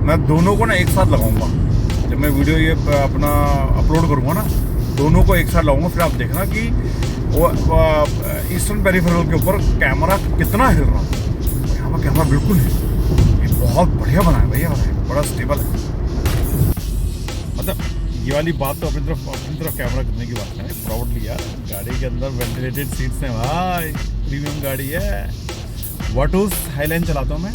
मैं दोनों को ना एक साथ लगाऊंगा। जब मैं वीडियो ये अपना अपलोड करूंगा ना, दोनों को एक साथ लगाऊंगा। फिर आप देखना कि वो ईस्टर्न पेरिफेरल के ऊपर कैमरा कितना हिल रहा है। यहाँ पर कैमरा बिल्कुल नहीं, ये बहुत बढ़िया बना है भैया, बड़ा स्टेबल है। मतलब ये वाली बात तो अपनी तरफ कैमरा करने की बात है प्राउडली यार। गाड़ी के अंदर वेंटिलेटेड सीट्स हैं भाई, प्रीमियम गाड़ी है। वाटूस हाईलाइन चलाता हूँ मैं।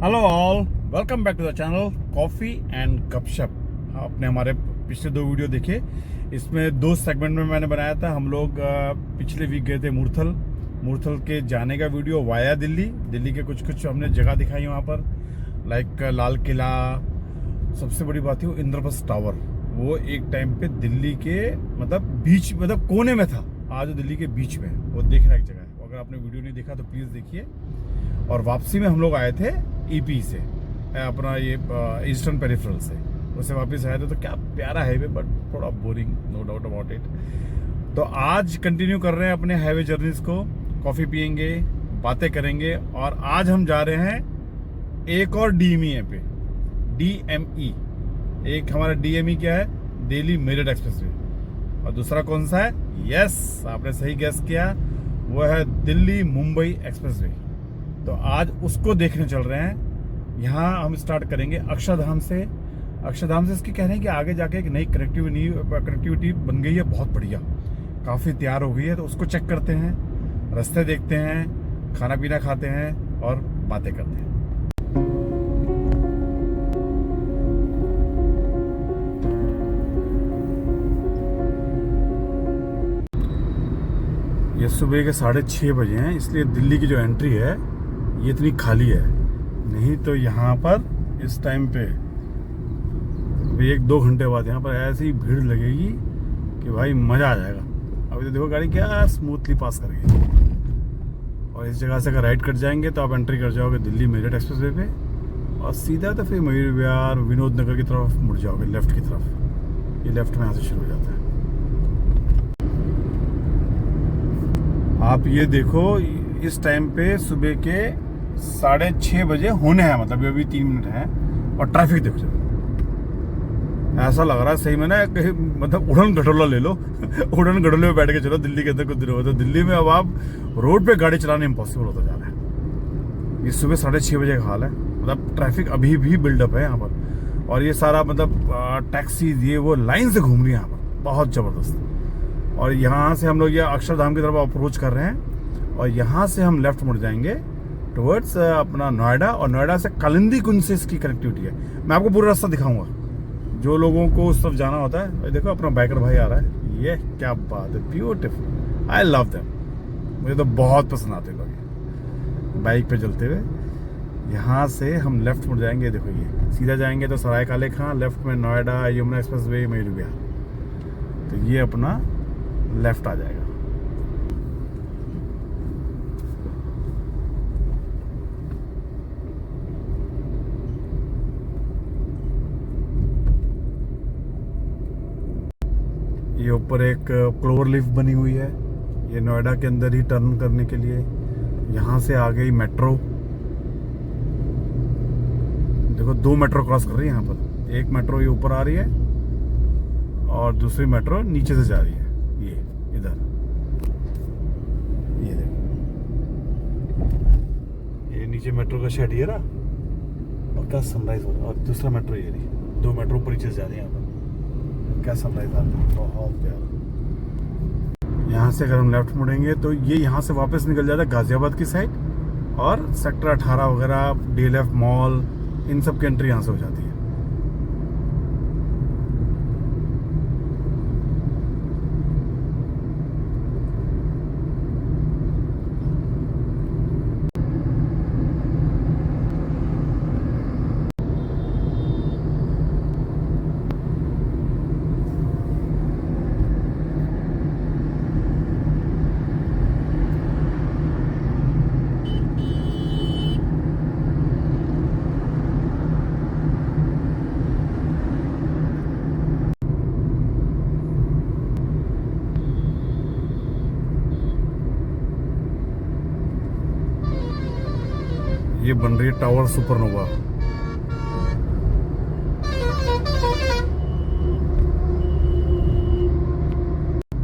Hello all, welcome back to the channel coffee and Gupshup. आपने हमारे पिछले 2 वीडियो देखे, इसमें 2 सेगमेंट में मैंने बनाया था। हम लोग पिछले वीक गए थे मूर्थल के जाने का वीडियो वाया दिल्ली के कुछ हमने जगह दिखाई वहाँ पर, लाइक लाल किला। सबसे बड़ी बात थी वो इंद्रप्रस्थ टावर, वो एक टाइम पे दिल्ली के बीच कोने में था, आज दिल्ली के बीच में। वो देखने एक जगह है, अगर आपने वीडियो नहीं देखा तो प्लीज़ देखिए। और वापसी में हम लोग आए थे ईपी से, अपना ये ईस्टर्न पेरिफेरल से, उससे वापस आए थे। तो क्या प्यारा हाईवे, बट थोड़ा boring, no doubt about it. तो आज कंटिन्यू कर रहे हैं अपने हाईवे जर्नीज को। कॉफ़ी पियेंगे, बातें करेंगे, और आज हम जा रहे हैं एक और डीएमई पे, डीएमई। एक हमारा डीएमई क्या है, दिल्ली मेरठ एक्सप्रेसवे, और दूसरा कौन सा है? यस, आपने सही गेस किया, वो है दिल्ली मुंबई एक्सप्रेसवे। तो आज उसको देखने चल रहे हैं। यहाँ हम स्टार्ट करेंगे अक्षरधाम से। इसकी कह रहे हैं कि आगे जाके एक नई कनेक्टिविटी बन गई है, बहुत बढ़िया, काफ़ी तैयार हो गई है। तो उसको चेक करते हैं, रास्ते देखते हैं, खाना पीना खाते हैं और बातें करते हैं। ये सुबह के 6:30 बजे हैं, इसलिए दिल्ली की जो एंट्री है ये इतनी खाली है। नहीं तो यहाँ पर इस टाइम पे 1-2 घंटे बाद यहाँ पर ऐसी भीड़ लगेगी कि भाई मज़ा आ जाएगा। अभी तो देखो गाड़ी क्या स्मूथली पास कर गई। और इस जगह से अगर राइट कट जाएंगे तो आप एंट्री कर जाओगे दिल्ली मेरठ एक्सप्रेसवे पे, और सीधा तो फिर मयूर विहार विनोद नगर की तरफ मुड़ जाओगे, लेफ्ट की तरफ। ये लेफ्ट में यहाँ से शुरू हो जाता है। आप ये देखो, इस टाइम पे सुबह के 6:30 बजे होने हैं, मतलब अभी 3 मिनट हैं, और ट्रैफिक देखो। ऐसा लग रहा है सही में ना, कहीं उड़न खटोला ले लो उड़न खटोले में बैठ के चलो दिल्ली के अंदर कुछ दिनों। तो दिल्ली में अब आप रोड पे गाड़ी चलाना इम्पॉसिबल होता जा रहा है। ये सुबह 6:30 बजे का हाल है, मतलब ट्रैफिक अभी भी बिल्डअप है यहाँ पर। और ये सारा टैक्सी ये वो लाइन से घूम रही है यहाँ पर, बहुत ज़बरदस्त। और यहाँ से हम लोग ये अक्षरधाम की तरफ अप्रोच कर रहे हैं, और यहाँ से हम लेफ्ट मुड़ जाएंगे टुवर्ड्स अपना नोएडा, और नोएडा से कालिंदी कुंज से इसकी कनेक्टिविटी है। मैं आपको पूरा रास्ता दिखाऊंगा, जो लोगों को उस तरफ जाना होता है। देखो अपना बाइकर भाई आ रहा है, ये क्या बात है, ब्यूटीफुल, आई लव देम। मुझे तो बहुत पसंद आते लोग बाइक पे चलते हुए। यहाँ से हम लेफ्ट मुड़ जाएंगे, देखो ये सीधा जाएंगे तो सराय काले खां, लेफ्ट में नोएडा, यमुना एक्सप्रेसवे, मयूर विहार। तो ये अपना लेफ्ट आ जाएगा। ये ऊपर एक क्लोवर लिफ्ट बनी हुई है, ये नोएडा के अंदर ही टर्न करने के लिए। यहाँ से आ गई मेट्रो, देखो 2 मेट्रो क्रॉस कर रही है यहाँ पर। एक मेट्रो ये ऊपर आ रही है, और दूसरी मेट्रो नीचे से जा रही है, ये इधर। ये देखो, ये नीचे मेट्रो का शेड ये रहा, और क्या सनराइज हो रहा है। और दूसरा मेट्रो ये रही, 2 मेट्रो ऊपर नीचे से जा रही है यहाँ पर, क्या सनराइज आ रहा है, बहुत प्यारा। यहाँ से अगर हम लेफ्ट मुड़ेंगे तो ये यहाँ से वापस निकल जाता है गाजियाबाद की साइड, और सेक्टर 18 वगैरह, डीएलएफ मॉल, इन सब की एंट्री यहाँ से हो जाती है। ये बन रही है टावर सुपरनोवा।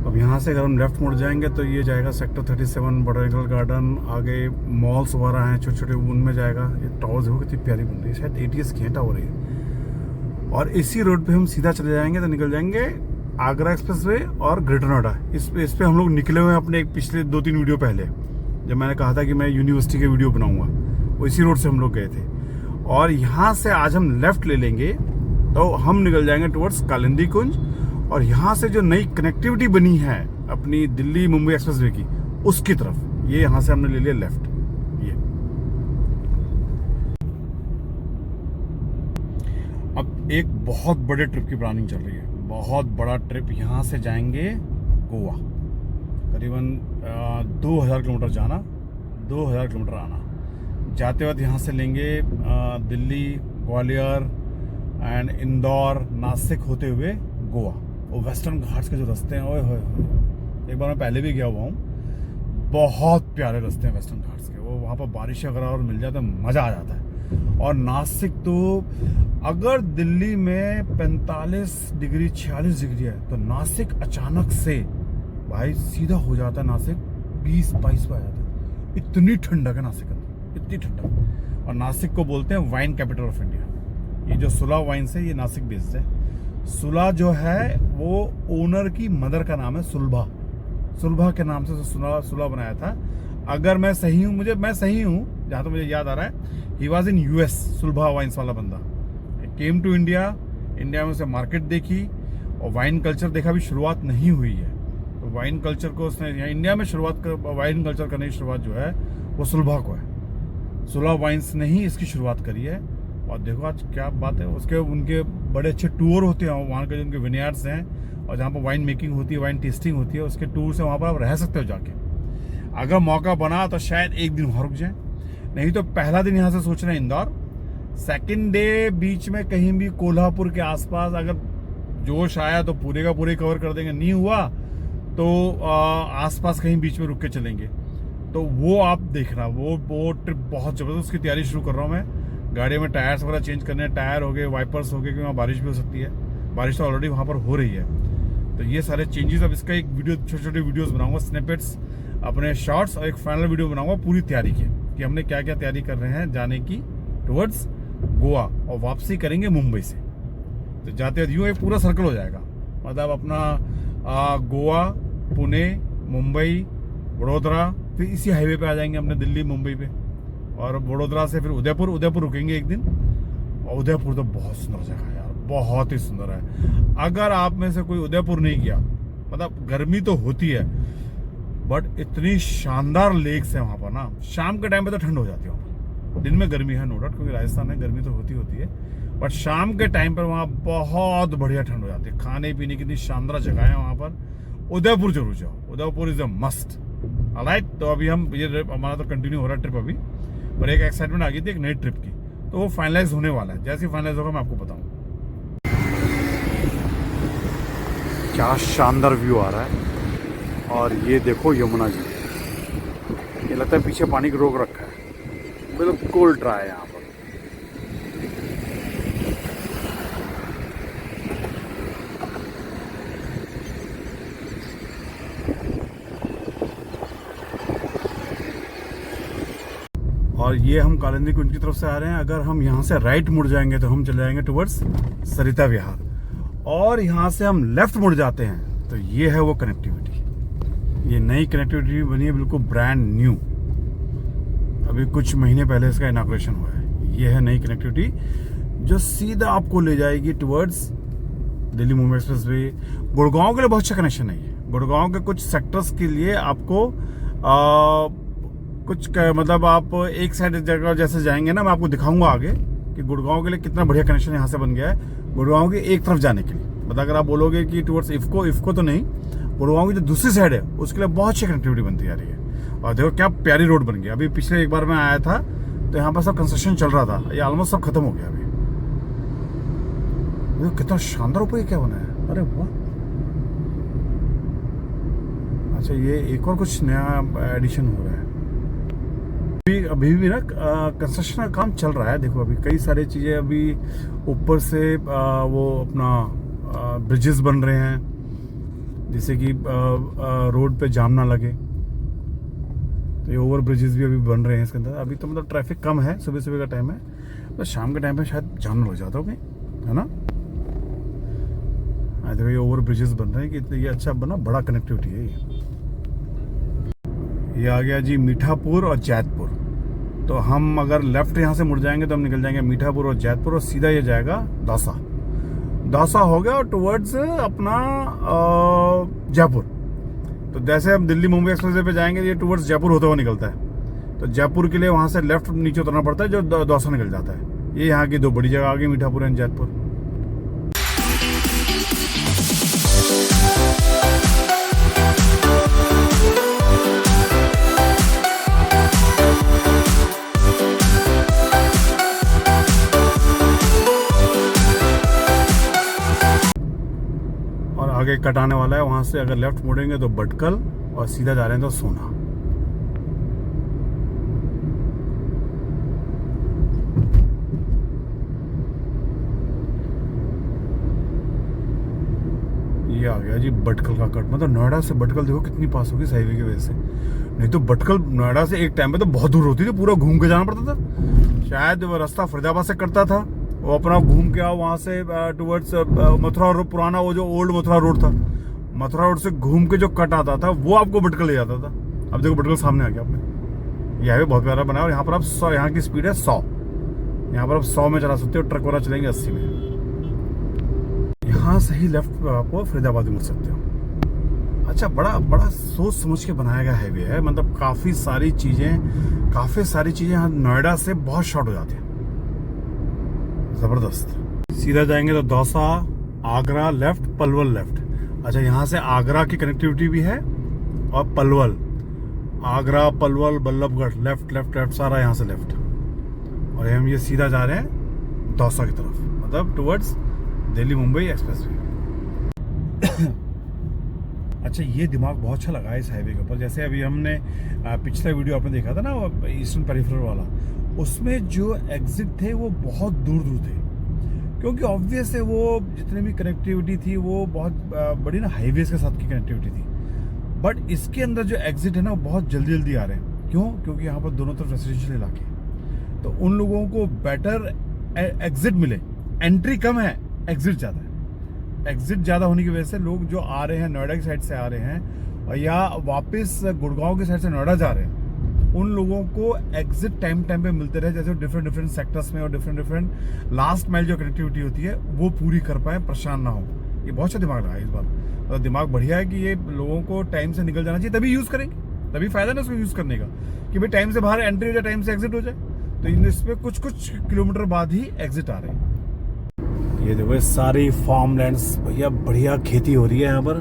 अब यहाँ से अगर हम लेफ्ट मुड़ जाएंगे तो ये जाएगा सेक्टर 37 बोटैनिकल गार्डन, आगे मॉल्स वगैरह हैं छोटे छोटे, उनमें जाएगा। ये टावर देखो कितनी प्यारी बन रही है, शायद ATS की है टावर ये। और इसी रोड पे हम सीधा चले जाएंगे तो निकल जाएंगे आगरा एक्सप्रेसवे और ग्रेटर नोएडा। इस पे हम लोग निकले हुए हैं अपने एक पिछले 2-3 वीडियो पहले, जब मैंने कहा था कि मैं यूनिवर्सिटी के वीडियो बनाऊंगा, वो इसी रोड से हम लोग गए थे। और यहाँ से आज हम लेफ्ट ले लेंगे तो हम निकल जाएंगे टुवर्ड्स कालिंदी कुंज। और यहाँ से जो नई कनेक्टिविटी बनी है अपनी दिल्ली मुंबई एक्सप्रेसवे की, उसकी तरफ, ये यहाँ से हमने ले लिया लेफ्ट। ये अब एक बहुत बड़े ट्रिप की प्लानिंग चल रही है, बहुत बड़ा ट्रिप। यहाँ से जाएंगे गोवा, करीबन 2000 किलोमीटर जाना, 2000 किलोमीटर आना। जाते वक्त यहाँ से लेंगे दिल्ली, ग्वालियर एंड इंदौर, नासिक होते हुए गोवा। और वेस्टर्न घाट्स के जो रास्ते हैं, ओए होए, एक बार मैं पहले भी गया हुआ हूँ, बहुत प्यारे रास्ते हैं वेस्टर्न घाट्स के। वो वहाँ पर बारिश अगर और मिल जाए तो मज़ा आ जाता है। और नासिक तो अगर दिल्ली में 45 डिग्री 46 डिग्री है तो नासिक अचानक से भाई सीधा हो जाता है, नासिक 20-22 पे आ जाता है। इतनी ठंडक है नासिक अंदर, इतनी ठंडक। और नासिक को बोलते हैं वाइन कैपिटल ऑफ इंडिया। ये जो सुला वाइन से ये नासिक बेस्ड है। सुला जो है वो ओनर की मदर का नाम है, सुलभा के नाम से सुला बनाया था। अगर मैं सही हूँ, मैं सही हूँ जहाँ तो मुझे याद आ रहा है, he was in US, Sulabha wines वाला बंदा केम टू इंडिया में उसे मार्केट देखी और वाइन कल्चर देखा। भी शुरुआत नहीं हुई है, तो वाइन कल्चर को उसने यहाँ इंडिया में वाइन कल्चर करने की शुरुआत जो है वो सुलभा को है। सुलभा वाइन्स ने ही इसकी शुरुआत करी है। और देखो आज क्या बात है, उनके बड़े अच्छे टूर होते हैं वहाँ के, जो उनके विनयार्ड्स हैं और जहाँ पर वाइन मेकिंग होती है, वाइन टेस्टिंग होती है, उसके टूर से वहाँ पर आप रह सकते हो जाके। अगर मौका बना तो शायद एक दिन वहाँ रुक जाए, नहीं तो पहला दिन यहाँ से सोच रहे हैं इंदौर, सेकेंड डे बीच में कहीं भी कोल्हापुर के आसपास अगर जोश आया तो पूरे का पूरे कवर कर देंगे, नहीं हुआ तो आसपास कहीं बीच में रुक के चलेंगे। तो वो आप देखना, वो ट्रिप बहुत ज़बरदस्त, उसकी तैयारी शुरू कर रहा हूँ मैं। गाड़ी में टायर्स वगैरह चेंज करने, टायर हो गए, वाइपर्स हो गए, क्योंकि वहाँ बारिश भी हो सकती है। बारिश तो ऑलरेडी वहाँ पर हो रही है, तो ये सारे चेंजेस। अब इसका एक वीडियो, छोटे छोटे वीडियोस बनाऊंगा, स्निपेट्स, अपने शॉर्ट्स, और एक फाइनल वीडियो बनाऊंगा पूरी तैयारी की, कि हमने क्या क्या तैयारी कर रहे हैं जाने की टुवर्ड्स गोवा, और वापसी करेंगे मुंबई से। तो जाते यूँ एक पूरा सर्कल हो जाएगा, मतलब अपना गोवा, पुणे, मुंबई, वडोदरा, फिर इसी हाईवे पे आ जाएंगे अपने दिल्ली मुंबई पे। और वडोदरा से फिर उदयपुर रुकेंगे एक दिन। और उदयपुर तो बहुत सुंदर जगह है यार, बहुत ही सुंदर है। अगर आप में से कोई उदयपुर नहीं गया, मतलब गर्मी तो होती है बट इतनी शानदार लेक्स है वहाँ पर ना। शाम के टाइम पे तो ठंड हो जाती है वहाँ पर, दिन में गर्मी है नो डाउट, क्योंकि राजस्थान में गर्मी तो होती है, बट शाम के टाइम पर वहाँ बहुत बढ़िया ठंड हो जाती है। खाने पीने की इतनी शानदार जगह है वहाँ पर। उदयपुर जरूर जाओ, Udaipur is a must. Alright, तो अभी हम ये हमारा तो कंटिन्यू हो रहा है ट्रिप अभी, पर एक एक्साइटमेंट आ गई थी एक नई ट्रिप की, तो वो फाइनलाइज होने वाला है। जैसे ही फाइनलाइज होगा मैं आपको बताऊँ। क्या शानदार व्यू आ रहा है। और ये देखो यमुना जी, ये लगता है पीछे पानी को रोक रखा है, बिल्कुल ड्राई है यहाँ पर। और ये हम कालिंदी कुंज की तरफ से आ रहे हैं। अगर हम यहाँ से राइट मुड़ जाएंगे तो हम चले जाएंगे टुवर्ड्स सरिता विहार, और यहाँ से हम लेफ्ट मुड़ जाते हैं तो ये है वो कनेक्टिविटी। ये नई कनेक्टिविटी बनी है, बिल्कुल ब्रांड न्यू, अभी कुछ महीने पहले इसका इनॉग्रेशन हुआ है। ये है नई कनेक्टिविटी जो सीधा आपको ले जाएगी टुवर्ड्स दिल्ली मुंबई एक्सप्रेसवे। गुड़गांव के लिए बहुत अच्छा कनेक्शन नहीं है। गुड़गांव के कुछ सेक्टर्स के लिए आपको मतलब आप एक साइड जगह जैसे जाएंगे ना, मैं आपको दिखाऊंगा आगे कि गुड़गांव के लिए कितना बढ़िया कनेक्शन यहाँ से बन गया है गुड़गांव की एक तरफ जाने के लिए। मतलब अगर आप बोलोगे कि टुवर्ड्स इफको तो नहीं, गुड़गांव की जो दूसरी साइड है उसके लिए बहुत अच्छी कनेक्टिविटी बनती जा रही है। और देखो क्या प्यारी रोड बन गई। अभी पिछले एक बार मैं आया था तो यहाँ पर सब कंस्ट्रक्शन चल रहा था, ये ऑलमोस्ट सब खत्म हो गया अभी। देखो कितना शानदार ऊपर क्या बना है, अरे वाह। अच्छा, ये एक और कुछ नया एडिशन हो रहा है। अभी भी ना कंस्ट्रक्शन का काम चल रहा है। देखो अभी कई सारी चीज़ें अभी ऊपर से वो अपना ब्रिजेस बन रहे हैं, जिससे कि रोड पे जाम ना लगे। तो ये ओवर ब्रिजेस भी अभी बन रहे हैं इसके अंदर। अभी तो मतलब ट्रैफिक कम है, सुबह सुबह का टाइम है, तो शाम के टाइम पे शायद जाम लग जाता हो कहीं, है ना। देखो ये ओवर ब्रिजेस बन रहे हैं कि ये अच्छा बना, बड़ा कनेक्टिविटी है ये आ गया जी मीठापुर और जैतपुर। तो हम अगर लेफ्ट यहाँ से मुड़ जाएंगे तो हम निकल जाएंगे मीठापुर और जैतपुर, और सीधा ये जाएगा दौसा। दौसा हो गया और टुवर्ड्स अपना जयपुर। तो जैसे हम दिल्ली मुंबई एक्सप्रेसवे पे जाएंगे, ये टुवर्ड्स जयपुर होते हुए निकलता है। तो जयपुर के लिए वहां से लेफ्ट नीचे उतरना पड़ता है, जो दौसा निकल जाता है। ये यहाँ की दो बड़ी जगह आ गई, मीठापुर एंड जैतपुर। और आगे कट आने वाला है, वहां से अगर लेफ्ट मुड़ेंगे तो भटकल, और सीधा जा रहे हैं तो सोना। ये आ गया जी भटकल का कट। मतलब नोएडा से भटकल देखो कितनी पास होगी हाईवे की वजह से। नहीं तो भटकल नोएडा से एक टाइम पे तो बहुत दूर होती थी, पूरा घूम के जाना पड़ता था। शायद वो रास्ता फरीदाबाद से कटता था, वो अपना घूम के आओ वहां से टुवर्ड्स मथुरा रोड, पुराना वो जो ओल्ड मथुरा रोड था, मथुरा रोड से घूम के जो कट आता था वो आपको भटकल ले जाता था। अब देखो भटकल सामने आ गया अपने। यह हाईवे बहुत प्यारा बना है, और यहाँ पर आप 100, यहाँ की स्पीड है 100। यहाँ पर आप 100 में चला सकते हो, ट्रक वाला चलेंगे 80 में। यहाँ से ही लेफ्ट आपको फरीदाबाद मुड़ सकते हो। अच्छा, बड़ा सोच समझ के बनाया गया हाईवे है। मतलब काफी सारी चीजें यहाँ नोएडा से बहुत शॉर्ट हो जाती है, जबरदस्त। सीधा जाएंगे तो दौसा, आगरा लेफ्ट, पलवल लेफ्ट। अच्छा, यहाँ से आगरा की कनेक्टिविटी भी है, और Palwal, Agra, Palwal, Ballabhgarh, left left left, सारा यहाँ से लेफ्ट। और हम ये सीधा जा रहे हैं दौसा की तरफ, मतलब टुवर्ड्स दिल्ली मुंबई एक्सप्रेसवे। अच्छा, ये दिमाग बहुत अच्छा लगा इस हाईवे के ऊपर। जैसे अभी हमने पिछला वीडियो आपने देखा था ना, वो ईस्टर्न पेरिफेरल वाला, उसमें जो एग्जिट थे वो बहुत दूर दूर थे, क्योंकि ऑब्वियस है वो जितनी भी कनेक्टिविटी थी वो बहुत बड़ी ना हाईवेज के साथ की कनेक्टिविटी थी। बट इसके अंदर जो एग्जिट है ना वो बहुत जल्दी जल्दी आ रहे हैं। क्यों? क्योंकि यहाँ पर दोनों तरफ रेसिडेंशियल इलाके हैं, तो उन लोगों को बेटर एग्जिट मिले। एंट्री कम है, एग्जिट ज़्यादा है। एग्जिट ज़्यादा होने की वजह से लोग जो आ रहे हैं नोएडा की साइड से आ रहे हैं, और या वापस गुड़गांव की साइड से नोएडा जा रहे हैं, उन लोगों को एग्जिट टाइम पे मिलते रहे, जैसे डिफरेंट सेक्टर्स में, और डिफरेंट लास्ट माइल जो कनेक्टिविटी होती है वो पूरी कर पाए, परेशान ना हो। ये बहुत अच्छा दिमाग लगा इस बार। मतलब दिमाग बढ़िया है कि ये लोगों को टाइम से निकल जाना चाहिए, तभी यूज़ करेंगे, तभी फायदा ना उसको यूज़ करने का, कि भाई टाइम से बाहर एंट्री हो जाए, टाइम से एग्जिट हो जाए। तो इसमें कुछ किलोमीटर बाद ही एग्जिट आ रहे हैं। ये देखो सारी फार्म लैंड्स, भैया बढ़िया खेती हो रही है यहाँ पर।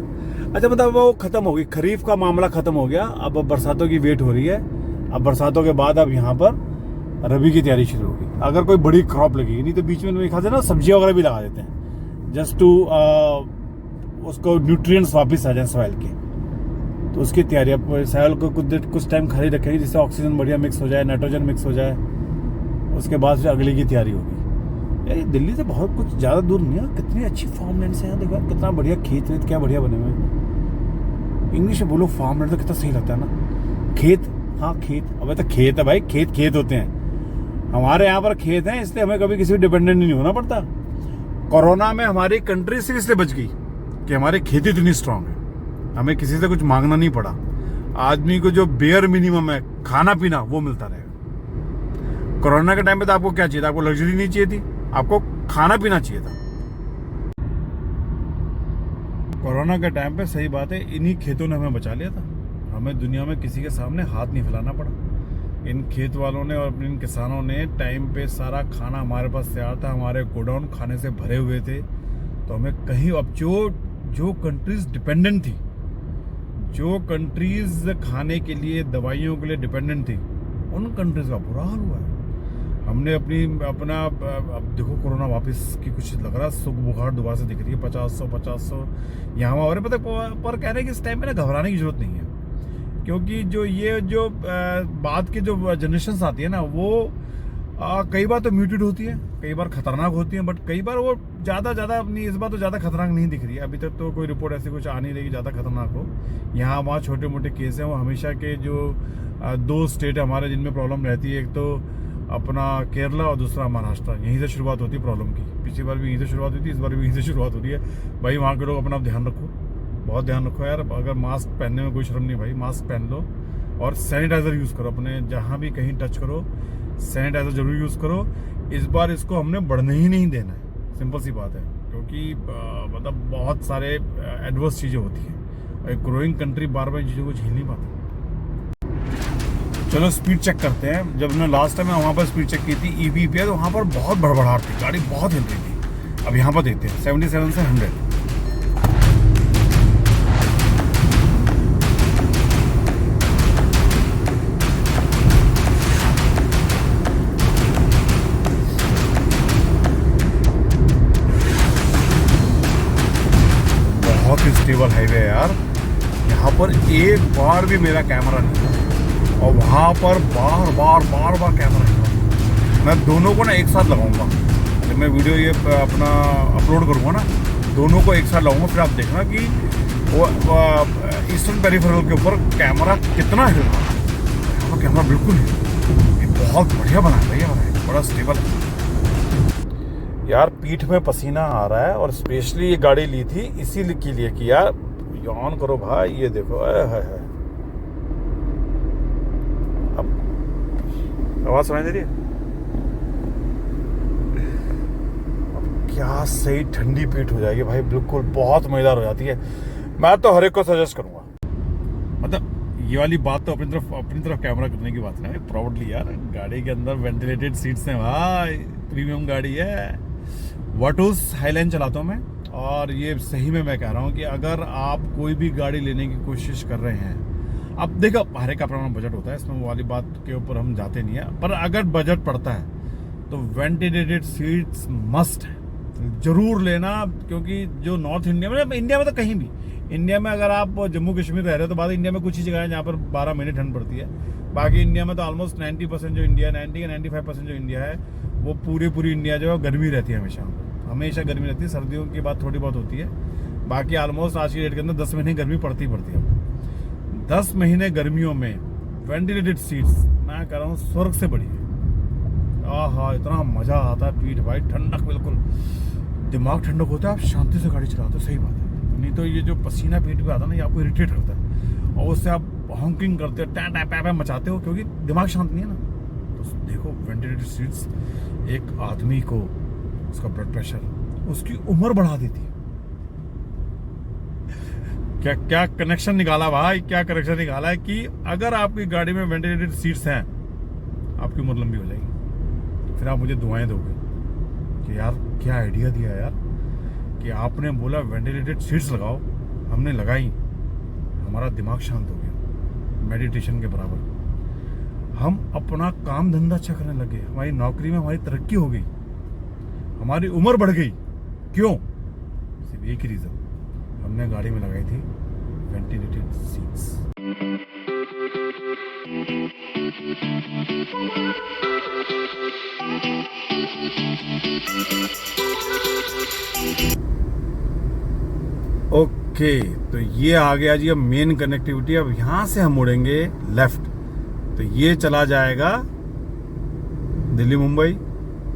अच्छा, मतलब वो खत्म हो गई, खरीफ का मामला खत्म हो गया, अब बरसातों की वेट हो रही है। अब बरसातों के बाद अब यहाँ पर रबी की तैयारी शुरू होगी, अगर कोई बड़ी क्रॉप लगेगी। नहीं तो बीच में मेरे ख्याल से ना सब्जियाँ वगैरह भी लगा देते हैं, जस्ट टू उसको न्यूट्रिएंट्स वापस आ जाए सॉइल के। तो उसकी तैयारी अब सॉइल को कुछ टाइम खाली रखेगी, जिससे ऑक्सीजन बढ़िया मिक्स हो जाए, नाइट्रोजन मिक्स हो जाए। उसके बाद फिर अगले की तैयारी होगी। यार दिल्ली से बहुत कुछ ज़्यादा दूर नहीं है, कितनी अच्छी फार्म लैंड है यहाँ। देखो कितना बढ़िया खेत वेत, क्या बढ़िया बने हुए हैं। इंग्लिश में बोलो फार्म लैंड तो कितना सही लगता है ना। खेत, हाँ खेत, अबे तो खेत है भाई, खेत होते हैं। हमारे यहाँ पर खेत हैं, इसलिए हमें कभी किसी पर डिपेंडेंट नहीं होना पड़ता। कोरोना में हमारी कंट्री सिर्फ इसलिए बच गई कि हमारी खेती इतनी स्ट्रांग है, हमें किसी से कुछ मांगना नहीं पड़ा। आदमी को जो बेयर मिनिमम है खाना पीना, वो मिलता रहेगा। कोरोना के टाइम पे तो आपको क्या चाहिए था? आपको लग्जरी नहीं चाहिए थी, आपको खाना पीना चाहिए था। कोरोना के टाइम पे सही बात है, इन्हीं खेतों ने हमें बचा लिया था। हमें दुनिया में किसी के सामने हाथ नहीं फैलाना पड़ा। इन खेत वालों ने और इन किसानों ने टाइम पे सारा खाना हमारे पास तैयार था, हमारे गोडाउन खाने से भरे हुए थे। तो हमें कहीं, अब जो कंट्रीज डिपेंडेंट थी, जो कंट्रीज खाने के लिए, दवाइयों के लिए डिपेंडेंट थी, उन कंट्रीज का बुरा हाल हुआ है। हमने अपना अब देखो कोरोना वापस की कुछ लग रहा, सुख बुखार दोबारा से दिख रही है, 50-100 यहाँ और पता पर कह रहे हैं कि इस टाइम में ना घबराने की जरूरत नहीं है, क्योंकि जो ये जो बाद की जो जनरेशन आती है ना, वो कई बार तो म्यूटेड होती है, कई बार खतरनाक होती है, बट कई बार वो ज़्यादा अपनी इस बार तो ज़्यादा खतरनाक नहीं दिख रही है। अभी तक तो कोई रिपोर्ट ऐसी कुछ आ नहीं रही कि ज़्यादा खतरनाक हो। यहाँ वहाँ छोटे मोटे केस हैं, वो हमेशा के जो दो स्टेट हमारे जिनमें प्रॉब्लम रहती है, एक तो अपना केरला और दूसरा महाराष्ट्र। यहीं से शुरुआत होती है प्रॉब्लम की। पिछली बार भी यहीं से शुरुआत हुई थी, इस बार भी यहीं से शुरुआत हो रही है। भाई वहाँ के लोग अपना ध्यान रखो, बहुत ध्यान रखो यार। अगर मास्क पहनने में कोई शर्म नहीं भाई, मास्क पहन लो और सैनिटाइजर यूज़ करो। अपने जहाँ भी कहीं टच करो सैनिटाइजर जरूर यूज़ करो। इस बार इसको हमने बढ़ने ही नहीं देना है, सिंपल सी बात है। क्योंकि मतलब बहुत सारे एडवर्स चीज़ें होती हैं और एक ग्रोइंग कंट्री बार बार इन चीज़ों को झेल नहीं पाती। चलो स्पीड चेक करते हैं। जब हमने लास्ट टाइम वहाँ पर स्पीड चेक की थी ईवी पे, तो वहाँ पर बहुत भड़बड़ाहट थी, गाड़ी बहुत हिल रही थी। अब यहाँ पर देखते हैं 77 से 100। बहुत ही स्टेबल हाईवे है यार। यहाँ पर एक बार भी मेरा कैमरा नहीं था और वहाँ पर बार बार कैमरा नहीं। मैं दोनों को ना एक साथ लगाऊंगा। जब मैं वीडियो ये अपना अपलोड करूँगा ना, दोनों को एक साथ लगाऊंगा। फिर आप देखना कि वो ईस्टर्न पेरिफेरल के ऊपर कैमरा कितना हिल रहा है। यहाँ कैमरा बिल्कुल नहीं, ये बहुत बढ़िया बना है, बड़ा स्टेबल है यार। पीठ में पसीना आ रहा है और स्पेशली ये गाड़ी ली थी इसी के लिए कि यार ऑन करो भाई, ये देखो है। अब आवाज सुनाई दे रही है? अब क्या सही ठंडी पीठ हो जाएगी भाई, बिल्कुल बहुत मजेदार हो जाती है। मैं तो हर एक को सजेस्ट करूंगा। मतलब ये वाली बात तो अपनी तरफ कैमरा करने की बात है प्राउडली यार। गाड़ी के अंदर वेंटिलेटेड सीट्स हैं भाई, प्रीमियम गाड़ी है। वाटूस हाईलाइन चलाता हूँ मैं, और ये सही में मैं कह रहा हूँ कि अगर आप कोई भी गाड़ी लेने की कोशिश कर रहे हैं, अब देखो हर एक का अपना बजट होता है, इसमें वो वाली बात के ऊपर हम जाते नहीं है, पर अगर बजट पड़ता है तो वेंटिलेटेड सीट्स मस्ट है, जरूर लेना। क्योंकि जो नॉर्थ इंडिया में तो कहीं भी, इंडिया में अगर आप जम्मू कश्मीर रह रहे हो तो बाद इंडिया में कुछ ही जगह है जहाँ पर 12 महीने ठंड पड़ती है। बाकी इंडिया में तो ऑलमोस्ट 90% जो इंडिया, 90 या 95% जो इंडिया है, वो पूरी इंडिया जो है गर्मी रहती है, हमेशा गर्मी रहती है। सर्दियों की बात थोड़ी बहुत होती है, बाकी ऑलमोस्ट आज की डेट के अंदर 10 महीने गर्मी पड़ती है। 10 महीने गर्मियों में वेंटिलेटेड सीट्स मैं कह रहा हूँ स्वर्ग से बड़ी है। आहा, इतना मजा आता है पीठ भाई, ठंडक, बिल्कुल दिमाग ठंडक होता है। आप शांति से गाड़ी चलाते हो, सही बात है। नहीं तो ये जो पसीना पीठ पे आता है ना, ये आपको इरिटेट करता है और उससे आप हॉकिंग करते हो, टैं टैं पैं मचाते हो, क्योंकि दिमाग शांत नहीं है ना। तो देखो वेंटिलेटेड सीट्स एक आदमी को, उसका ब्लड प्रेशर, उसकी उम्र बढ़ा देती है। क्या कनेक्शन निकाला भाई, क्या कनेक्शन निकाला है कि अगर आपकी गाड़ी में वेंटिलेटेड सीट्स हैं, आपकी उम्र लंबी हो जाएगी। फिर आप मुझे दुआएं दोगे कि यार क्या आइडिया दिया यार, कि आपने बोला वेंटिलेटेड सीट्स लगाओ, हमने लगाई, हमारा दिमाग शांत हो गया, मेडिटेशन के बराबर। हम अपना काम धंधा अच्छा करने लगे, हमारी नौकरी में हमारी तरक्की हो गई, हमारी उम्र बढ़ गई। क्यों? सिर्फ एक ही रीजन, हमने गाड़ी में लगाई थी वेंटिलेटेड सीट्स। ओके, तो ये आ गया जी अब मेन कनेक्टिविटी। अब यहां से हम मुड़ेंगे लेफ्ट, तो ये चला जाएगा दिल्ली, मुंबई,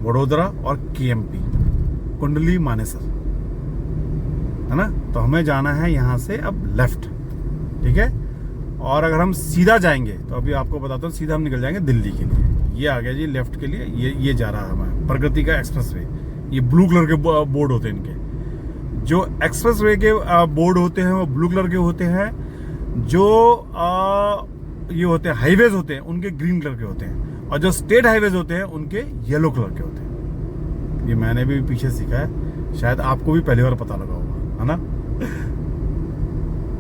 वडोदरा और केएमपी, कुंडली, मानेसर, है ना। तो हमें जाना है यहाँ से अब लेफ्ट, ठीक है। और अगर हम सीधा जाएंगे तो अभी आपको बताता हूँ, सीधा हम निकल जाएंगे दिल्ली के लिए। ये आ गया जी लेफ्ट के लिए, ये जा रहा है हमारा प्रगति का एक्सप्रेस वे। ये ब्लू कलर के बोर्ड होते हैं इनके, जो एक्सप्रेस वे के बोर्ड होते हैं वो ब्लू कलर के होते हैं, जो ये होते हैं हाईवेज होते हैं उनके ग्रीन कलर के होते हैं, और जो स्टेट हाईवेज होते हैं उनके येलो कलर के होते हैं। ये मैंने भी पीछे सीखा है, शायद आपको भी पहली बार पता लगा होगा, है ना।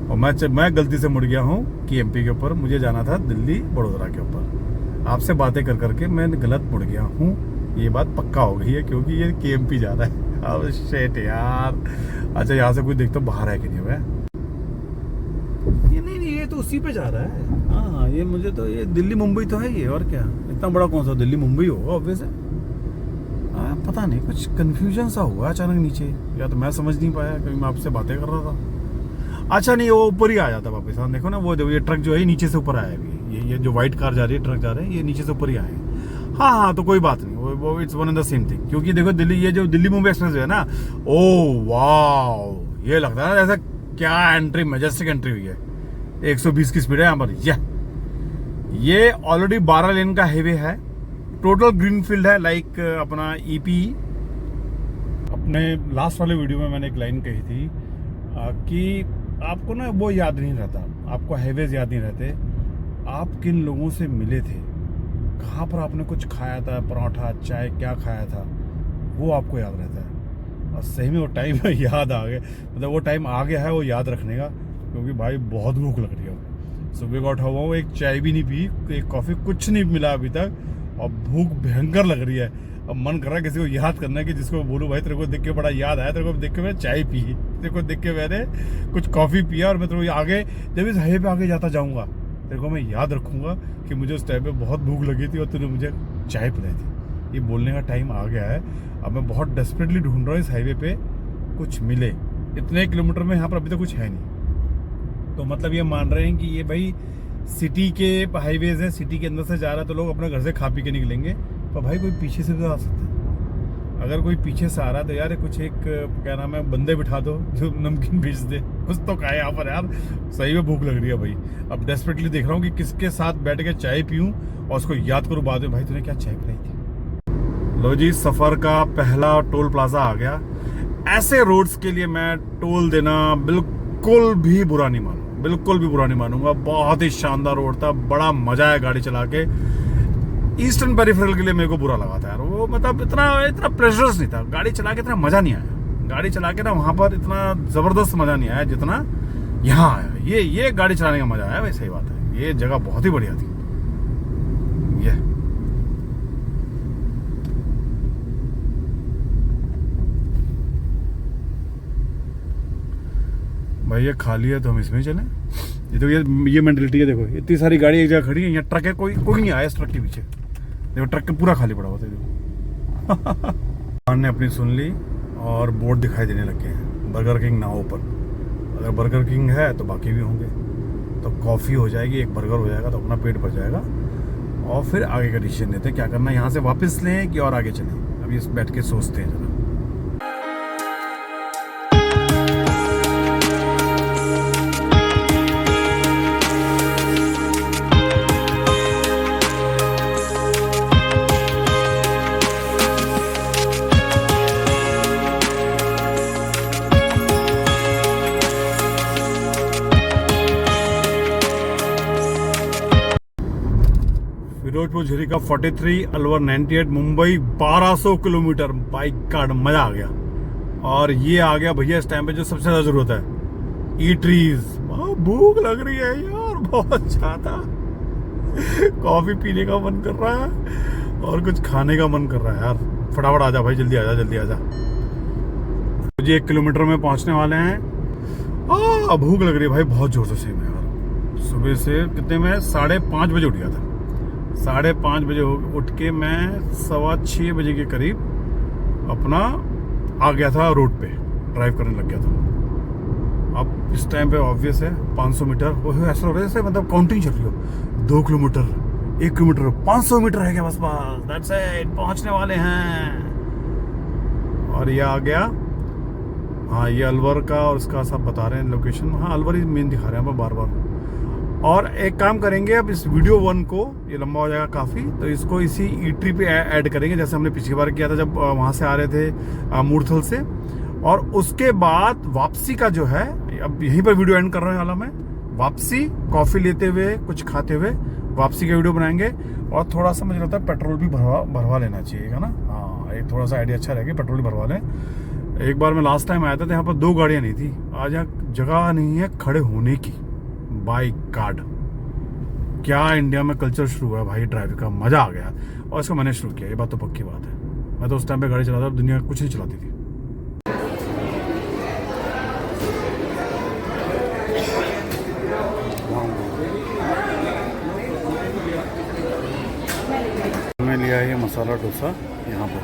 और मैं गलती से मुड़ गया हूँ केएमपी के ऊपर, मुझे जाना था दिल्ली वडोदरा के ऊपर। आपसे बातें कर करके मैं गलत मुड़ गया हूँ, ये बात पक्का हो गई है, क्योंकि ये केएमपी जा रहा है। अब शेट यार, अच्छा यहाँ से कोई देखता बाहर है कि नहीं है? ये नहीं, ये तो उसी पे जा रहा है। ये मुझे तो ये दिल्ली मुंबई तो है ये, और क्या इतना बड़ा कौन सा दिल्ली मुंबई होगा ऑब्वियस है। पता नहीं कुछ कंफ्यूजन सा हुआ अचानक नीचे, या तो मैं समझ नहीं पाया क्योंकि मैं आपसे बातें कर रहा था। अच्छा नहीं, वो ऊपर ही आ जाता वापस। हाँ देखो ना, वो ये ट्रक जो है नीचे से ऊपर आया अभी, ये जो व्हाइट कार जा रही है, ट्रक जा रहे हैं, ये नीचे से ऊपर ही आए हैं। हाँ हाँ, तो कोई बात नहीं, वो it's one and the same thing. क्योंकि देखो दिल्ली, ये जो दिल्ली मुंबई एक्सप्रेस है ना, ओ वाह, ये लगता है जैसा क्या एंट्री, मैजेस्टिक एंट्री हुई है। 120 की स्पीड है यहाँ पर। ये ऑलरेडी 12 लेन का हाईवे है, टोटल ग्रीन फील्ड है, लाइक अपना ईपी। अपने लास्ट वाले वीडियो में मैंने एक लाइन कही थी कि आपको ना वो याद नहीं रहता, आपको हाईवेज याद नहीं रहते, आप किन लोगों से मिले थे, कहाँ पर आपने कुछ खाया था, पराठा चाय क्या खाया था, वो आपको याद रहता है। और सही में वो टाइम याद आ गया, मतलब वो टाइम आ गया है वो याद रखने का। क्योंकि भाई बहुत भूख लग रही है, सुबह का उठा हुआ हूँ, एक चाय भी नहीं पी, एक कॉफ़ी, कुछ नहीं मिला अभी तक, और भूख भयंकर लग रही है। अब मन कर रहा है किसी को याद करना कि जिसको बोलूँ भाई तेरे को देख के बड़ा याद आया, तेरे को देख के मैंने चाय पी, तेरे को देख के मैंने कुछ कॉफ़ी पिया, और मैं तेरे को आगे जब इस हाईवे पे आगे जाता जाऊँगा तेरे को मैं याद रखूँगा कि मुझे उस टाइम पे बहुत भूख लगी थी और तूने मुझे चाय पिलाई थी। ये बोलने का टाइम आ गया है। अब मैं बहुत डेस्परेटली ढूंढ रहा हूँ इस हाईवे पे कुछ मिले। इतने किलोमीटर में यहाँ पर अभी तक कुछ है नहीं, तो मतलब ये मान रहे हैं कि ये भाई सिटी के हाईवेज है, सिटी के अंदर से जा रहा है तो लोग अपने घर से खा पी के निकलेंगे। पर भाई कोई पीछे से भी आ सकता है, अगर कोई पीछे से आ रहा है तो यार कुछ एक क्या नाम है, बंदे बिठा दो जो नमकीन बेच दे, कुछ तो खाए यहाँ पर यार। सही में भूख लग रही है भाई। अब डेस्परेटली देख रहा हूँ कि किसके साथ बैठ के चाय पीऊँ और उसको याद करूँ बाद में, भाई तूने क्या चाय पिलाई थी। लो जी, सफर का पहला टोल प्लाजा आ गया। ऐसे रोड्स के लिए मैं टोल देना बिल्कुल भी बुरा नहीं मानूंगा, बिल्कुल भी बुरा नहीं मानूंगा। बहुत ही शानदार रोड था, बड़ा मजा आया गाड़ी चला के। ईस्टर्न पेरिफेरल के लिए मेरे को बुरा लगा था यार वो, मतलब इतना प्रेशरस नहीं था, गाड़ी चला के इतना मजा नहीं आया। गाड़ी चला के ना वहां पर इतना जबरदस्त मजा नहीं आया जितना यहाँ आया। ये गाड़ी चलाने का मजा आया भाई, सही बात है। ये जगह बहुत ही बढ़िया थी। ये भाई ये खाली है तो हम इसमें चलें। ये तो ये मेंटलिटी है। देखो इतनी सारी गाड़ी एक जगह खड़ी है, यहाँ ट्रक है, कोई नहीं आया इस ट्रक के पीछे। देखो ट्रक के पूरा खाली पड़ा हुआ था। देखो ने अपनी सुन ली और बोर्ड दिखाई देने लगे हैं, बर्गर किंग ना ओपन। अगर बर्गर किंग है तो बाकी भी होंगे, तो कॉफ़ी हो जाएगी, एक बर्गर हो जाएगा तो अपना पेट भर जाएगा। और फिर आगे का डिसीजन लेते हैं क्या करना है, यहाँ से वापस लें कि और आगे चलें। अभी इस बैठ के सोचते हैं जरा। फिरोजपुर झिरी का 43, अलवर 98, मुंबई 1200 किलोमीटर। बाइक का मजा आ गया। और ये आ गया भैया इस टाइम पे जो सबसे ज्यादा जरूरत है, ईटरीज। भूख लग रही है यार बहुत ज्यादा, कॉफी पीने का मन कर रहा है और कुछ खाने का मन कर रहा है यार। फटाफट आजा भाई, जल्दी आजा जल्दी आजा। मुझे 1 किलोमीटर में पहुंचने वाले हैं। भूख लग रही है भाई बहुत जोर से सही में यार। सुबह से कितने में 5:30 बजे उठ गया था। 5:30 बजे उठ के मैं 6:15 बजे के करीब अपना आ गया था रोड पे, ड्राइव करने लग गया था। अब इस टाइम पे ऑब्वियस है 500 मीटर, ऐसा हो रहा है जैसे मतलब काउंटिंग चल रही हो। 2 किलोमीटर, 1 किलोमीटर, 500 मीटर है क्या, बस दैट्स इट, पहुंचने वाले हैं। और ये आ गया, हाँ ये अलवर का, और उसका सब बता रहे हैं लोकेशन। हाँ अलवर ही मेन दिखा रहे हैं बार बार। और एक काम करेंगे, अब इस वीडियो 1 को, ये लंबा हो जाएगा काफ़ी, तो इसको इसी ईटरी पे ऐड करेंगे जैसे हमने पिछली बार किया था जब वहाँ से आ रहे थे मूर्थल से। और उसके बाद वापसी का जो है, अब यहीं पर वीडियो एंड कर रहे हैं हाल में, वापसी कॉफ़ी लेते हुए कुछ खाते हुए वापसी का वीडियो बनाएंगे। और थोड़ा सा मुझे लगता है पेट्रोल भी भरवा लेना चाहिए ना। हाँ एक थोड़ा सा आइडिया अच्छा रहेगा, पेट्रोल भी भरवा लें। एक बार मैं लास्ट टाइम आया था तो यहाँ पर 2 गाड़ियाँ नहीं थी, आज यहाँ जगह नहीं है खड़े होने की। बाइक कार्ड, क्या इंडिया में कल्चर शुरू हुआ है भाई ड्राइव का, मजा आ गया। और इसको मैंने शुरू किया, ये बात तो पक्की बात है। मैं तो उस टाइम पे गाड़ी चलाता था, दुनिया कुछ नहीं चलाती थी। मैं लिया है ये मसाला डोसा यहाँ पर।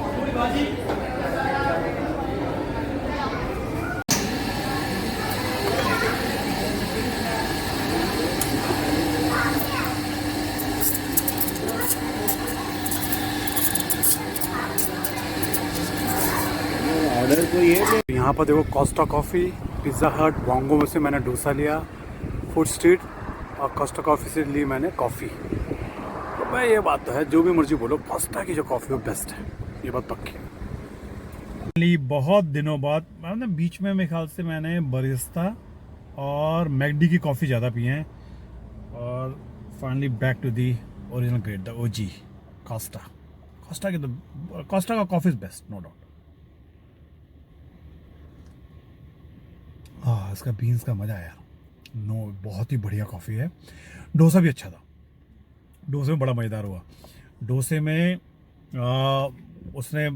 ऑर्डर को ये यहाँ पर देखो कोस्टा कॉफ़ी, पिज़्ज़ा हट, बोंगो में से मैंने डोसा लिया, फूड स्ट्रीट और कोस्टा कॉफ़ी से ली मैंने कॉफ़ी। तो भाई ये बात तो है, जो भी मर्जी बोलो, कोस्टा की जो कॉफ़ी वो बेस्ट है, ये बात पक्की है। बहुत दिनों बाद मतलब बीच में मेरे ख्याल से मैंने बरिस्ता और मैकडी की कॉफ़ी ज़्यादा पी हैं, और finally back to the original grade, the OG Costa. Costa का coffee is best, no doubt. हाँ, इसका बीन्स का मज़ा आया। नो, बहुत ही बढ़िया कॉफ़ी है। डोसा भी अच्छा था, डोसे में बड़ा मज़ेदार हुआ। डोसे में उसने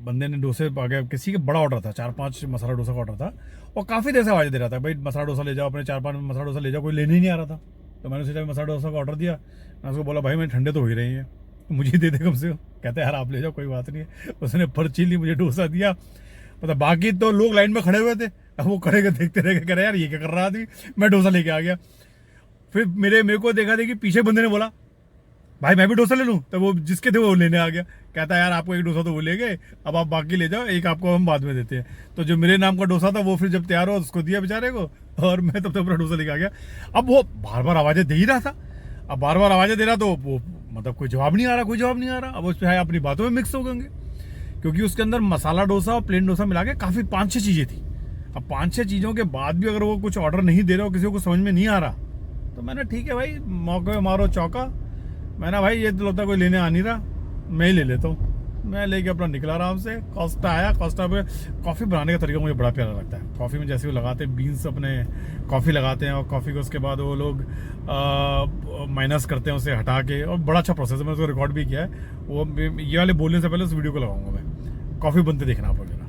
बंदे ने डोसे आगे किसी का बड़ा ऑर्डर था, 4-5 मसाला डोसा का ऑर्डर था, और काफ़ी देर से आवाज़ दे रहा था, भाई मसाला डोसा ले जाओ, अपने 4-5 मसाला डोसा ले जाओ, कोई लेने ही नहीं आ रहा था। तो मैंने सोचा मसाला डोसा का ऑर्डर दिया। मैं उसको बोला, भाई मैं ठंडे तो हो ही रही हैं, मुझे दे दे कम से कम। कहते यार आप ले जाओ, कोई बात नहीं है। उसने पर्ची ली, मुझे डोसा दिया। मतलब बाकी तो लोग लाइन में खड़े हुए थे, अब वो खड़े देखते रह गए, कह रहे यार ये क्या कर रहा आदमी। मैं डोसा लेके आ गया। फिर मेरे को देखा देखी पीछे बंदे ने बोला, भाई मैं भी डोसा ले लूं, तो वो जिसके थे वो लेने आ गया। कहता यार आपको एक डोसा तो वो ले गए, अब आप बाकी ले जाओ, एक आपको हम बाद में देते हैं। तो जो मेरे नाम का डोसा था वो फिर जब तैयार हो उसको दिया बेचारे को, और मैं तब तक अपना डोसा लेके आ गया। अब वो बार बार आवाज़ें दे ही रहा था, अब बार बार आवाज़ें दे रहा, तो वो मतलब कोई जवाब नहीं आ रहा। अब उस पर अपनी बातों में मिक्स हो गएंगे, क्योंकि उसके अंदर मसाला डोसा और प्लेन डोसा मिला के काफ़ी 5-6 चीज़ें थी। अब 5-6 चीज़ों के बाद भी अगर वो कुछ ऑर्डर नहीं दे रहे हो, किसी को समझ में नहीं आ रहा, तो मैंने ठीक है भाई, मौके में मारो चौका। मैंने भाई ये तो लगता कोई लेने आ नहीं रहा, मैं ही ले लेता हूँ। मैं लेके अपना निकला आराम से। कोस्टा आया, कोस्टा पे कॉफ़ी बनाने का तरीका मुझे बड़ा प्यारा लगता है। कॉफ़ी में जैसे वो लगाते हैं बीन्स, अपने कॉफ़ी लगाते हैं, और कॉफ़ी को उसके बाद वो लोग माइनस करते हैं, उसे हटा के, और बड़ा अच्छा प्रोसेस है। मैंने उसको रिकॉर्ड भी किया है। वो ये वाले बोलने से पहले उस वीडियो को लगाऊंगा मैं। कॉफ़ी बनते देखना आप वगैरह।